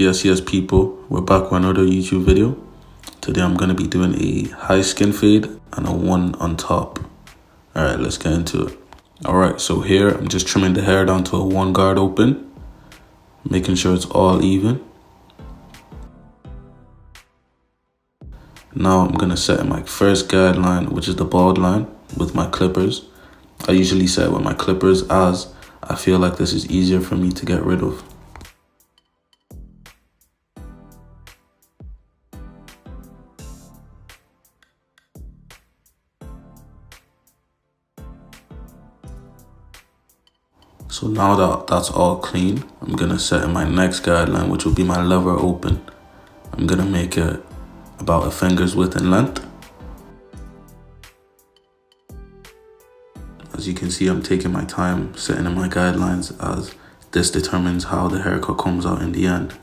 Yes, people, we're back with another YouTube video. Today I'm going to be doing a high skin fade and a one on top. Alright, let's get into it. Alright, so here I'm just trimming the hair down to a one guard open, making sure it's all even. Now I'm going to set my first guideline, which is the bald line, with my clippers. I usually set with my clippers as I feel like this is easier for me to get rid of. So now that that's all clean, I'm gonna set in my next guideline, which will be my lever open. I'm gonna make it about a finger's width in length. As you can see, I'm taking my time setting in my guidelines as this determines how the haircut comes out in the end.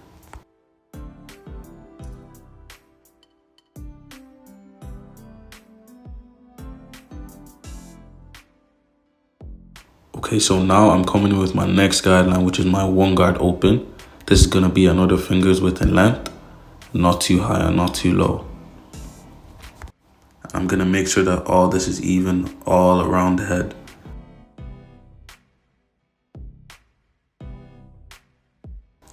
Okay, so now I'm coming in with my next guideline, which is my one guard open. This is gonna be another finger's width in length, not too high and not too low. I'm gonna make sure that all this is even all around the head.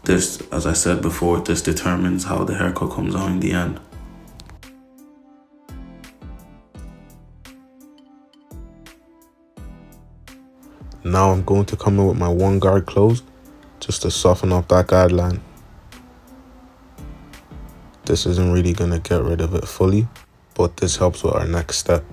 This, as I said before, this determines how the haircut comes out in the end. Now I'm going to come in with my one guard closed, just to soften up that guideline. This isn't really going to get rid of it fully, but this helps with our next step.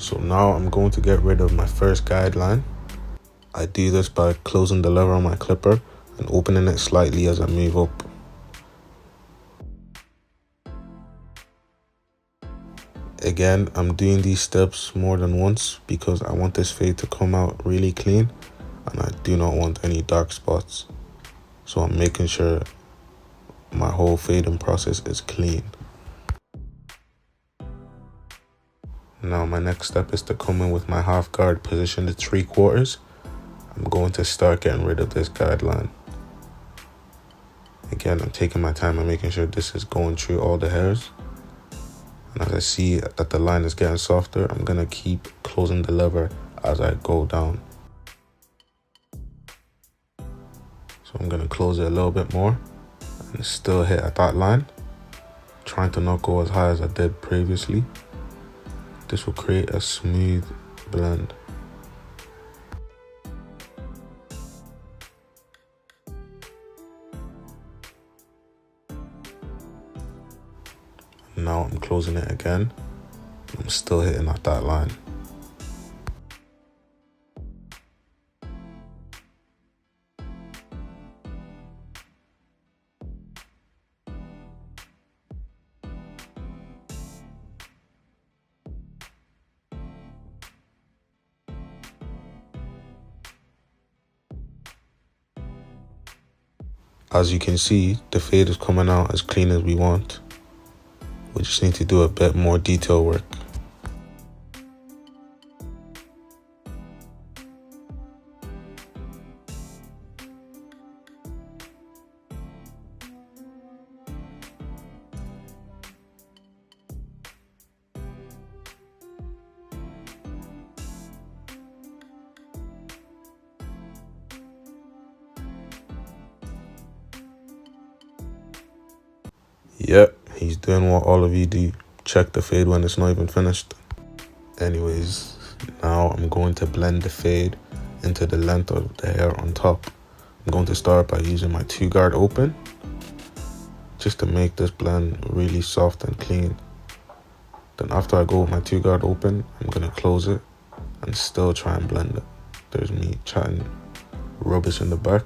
So now I'm going to get rid of my first guideline. I do this by closing the lever on my clipper and opening it slightly as I move up. Again, I'm doing these steps more than once because I want this fade to come out really clean and I do not want any dark spots. So I'm making sure my whole fading process is clean. Now my next step is to come in with my half guard positioned at 3/4. I'm going to start getting rid of this guideline. Again, I'm taking my time and making sure this is going through all the hairs. And as I see that the line is getting softer, I'm going to keep closing the lever as I go down. So I'm going to close it a little bit more and still hit at that line, trying to not go as high as I did previously. This will create a smooth blend. Now I'm closing it again. I'm still hitting at that line. As you can see, the fade is coming out as clean as we want. We just need to do a bit more detail work. Yep, he's doing what all of you do. Check the fade when it's not even finished. Anyways, now I'm going to blend the fade into the length of the hair on top. I'm going to start by using my 2-guard open, just to make this blend really soft and clean. Then after I go with my 2-guard open, I'm going to close it and still try and blend it. There's me chatting rubbish in the back.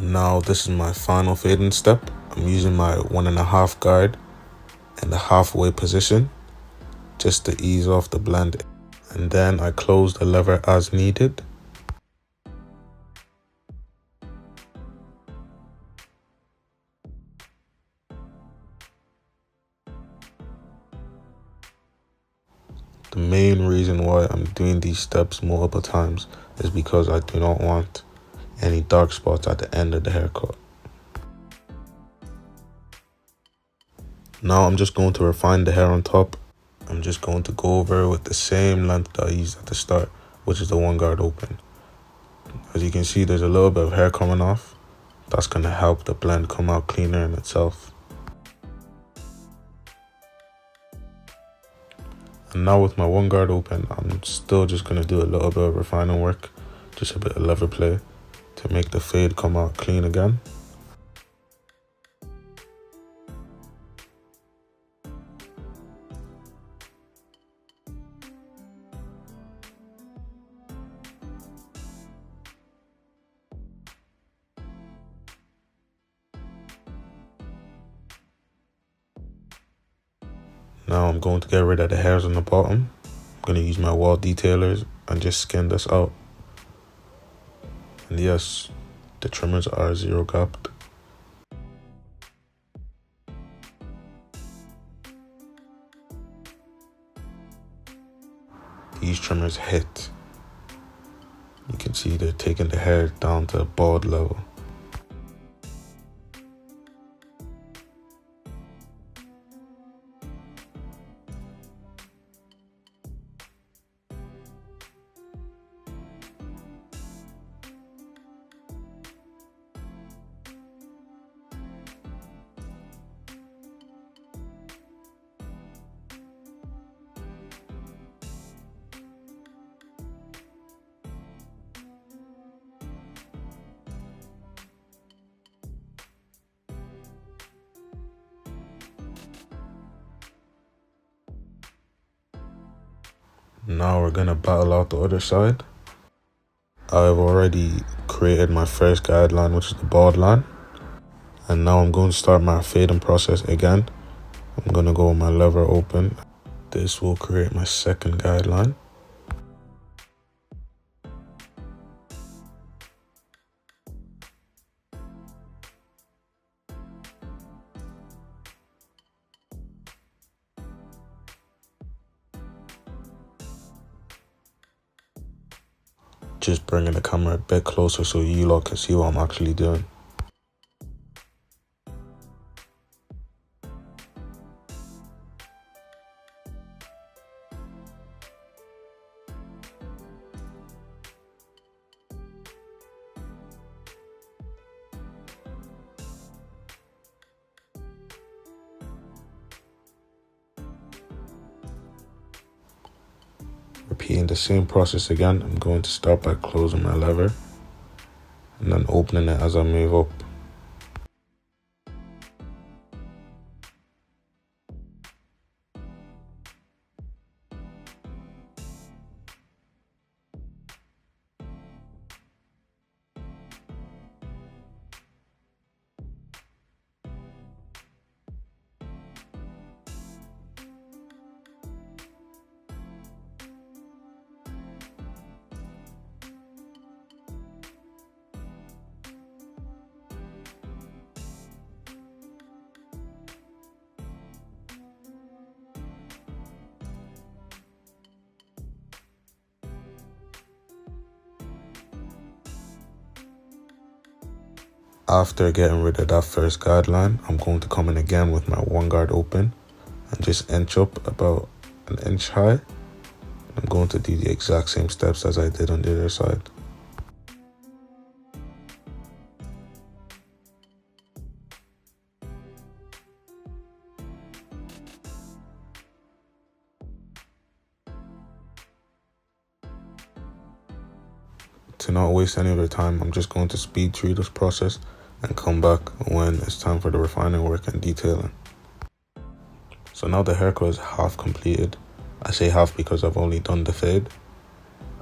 Now this is my final fading step. I'm using my 1.5 guard in the halfway position just to ease off the blend. And then I close the lever as needed. The main reason why I'm doing these steps multiple times is because I do not want any dark spots at the end of the haircut. Now I'm just going to refine the hair on top. I'm just going to go over it with the same length that I used at the start, which is the 1 guard open. As you can see, there's a little bit of hair coming off. That's going to help the blend come out cleaner in itself. And now with my 1 guard open, I'm still just going to do a little bit of refining work, just a bit of lever play to make the fade come out clean again. Now I'm going to get rid of the hairs on the bottom. I'm going to use my wall detailers and just skin this out. And yes, the trimmers are 0 gapped. These trimmers hit. You can see they're taking the hair down to a bald level. Now we're gonna battle out the other side. I've already created my first guideline, which is the bald line. And now I'm going to start my fading process again. I'm gonna go with my lever open. This will create my second guideline. Just bringing the camera a bit closer so you lot can see what I'm actually doing. Repeating the same process again, I'm going to start by closing my lever and then opening it as I move up. After getting rid of that first guideline, I'm going to come in again with my 1 guard open and just inch up about an inch high. I'm going to do the exact same steps as I did on the other side. To not waste any of the time, I'm just going to speed through this process and come back when it's time for the refining work and detailing. So now the haircut is half completed. I say half because I've only done the fade.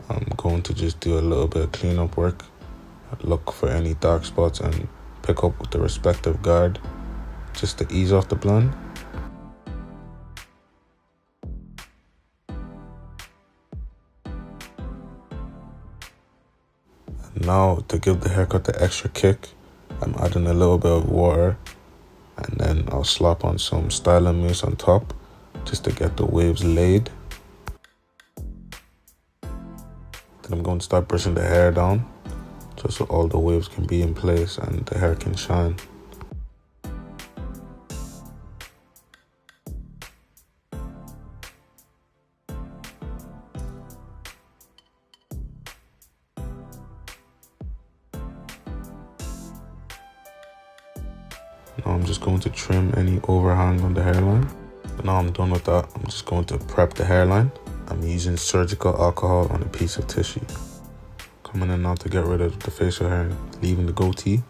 I'm going to just do a little bit of cleanup work, look for any dark spots and pick up with the respective guard just to ease off the blend. Now, to give the haircut the extra kick, I'm adding a little bit of water, and then I'll slap on some styling mousse on top just to get the waves laid. Then I'm going to start brushing the hair down just so all the waves can be in place and the hair can shine. Now I'm just going to trim any overhang on the hairline. Now I'm done with that, I'm just going to prep the hairline. I'm using surgical alcohol on a piece of tissue. Coming in now to get rid of the facial hair, leaving the goatee.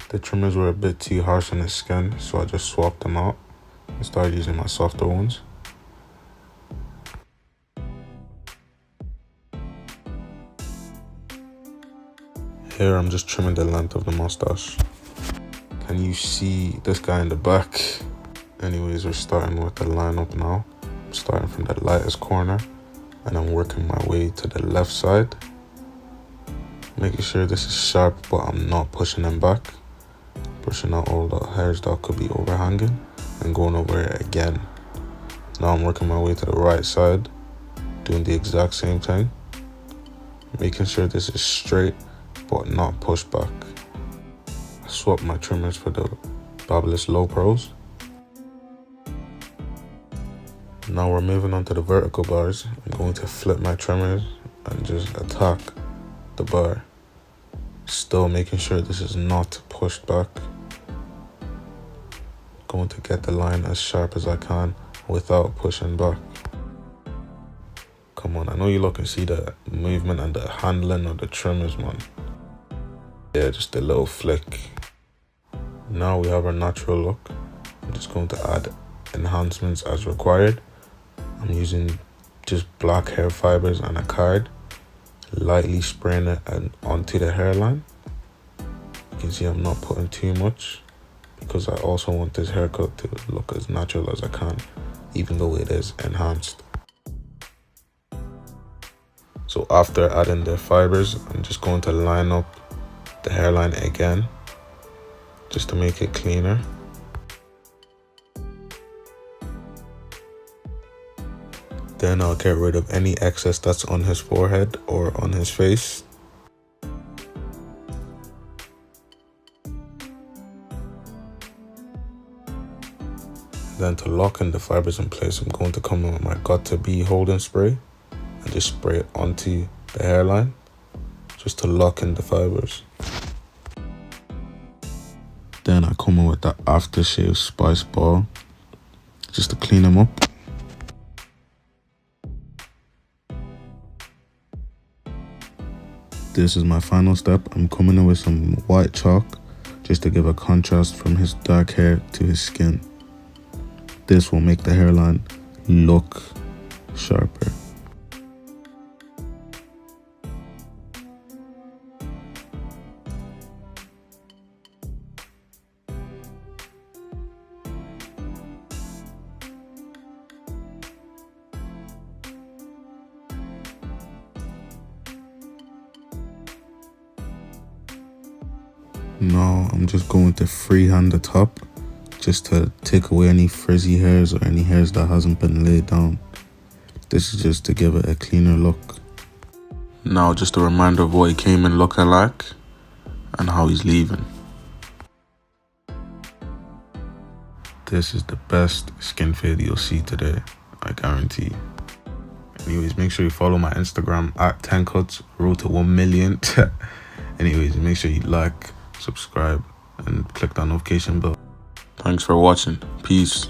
The trimmers were a bit too harsh on his skin, so I just swapped them out and started using my softer ones. Here I'm just trimming the length of the mustache. Can you see this guy in the back? Anyways, we're starting with the lineup now. I'm starting from the lightest corner and I'm working my way to the left side. Making sure this is sharp, but I'm not pushing them back. Brushing out all the hairs that could be overhanging and going over it again. Now I'm working my way to the right side, doing the exact same thing. Making sure this is straight, but not pushed back. I swapped my trimmers for the Babyliss Low Pros. Now we're moving on to the vertical bars. I'm going to flip my trimmers and just attack the bar. Still making sure this is not pushed back. Going to get the line as sharp as I can without pushing back. Come on, I know you lot can see the movement and the handling of the trimmers, man. Yeah, just a little flick. Now we have our natural look. I'm just going to add enhancements as required. I'm using just black hair fibers and a card. Lightly spraying it onto the hairline. You can see I'm not putting too much because I also want this haircut to look as natural as I can, even though it is enhanced. So after adding the fibers, I'm just going to line up the hairline again just to make it cleaner. Then I'll get rid of any excess that's on his forehead or on his face. Then to lock in the fibers in place, I'm going to come in with my got2b holding spray and just spray it onto the hairline just to lock in the fibers. Then I come in with the aftershave spice ball just to clean them up. This is my final step. I'm coming in with some white chalk just to give a contrast from his dark hair to his skin. This will make the hairline look sharper. Now I'm just going to freehand the top just to take away any frizzy hairs or any hairs that hasn't been laid down. This is just to give it a cleaner look. Now just a reminder of what he came in looking like and how he's leaving. This is the best skin fade you'll see today, I guarantee. Anyways, make sure you follow my Instagram at 10cuts, road to 1 million. Anyways, make sure you like, subscribe, and click that notification bell. Thanks for watching. Peace.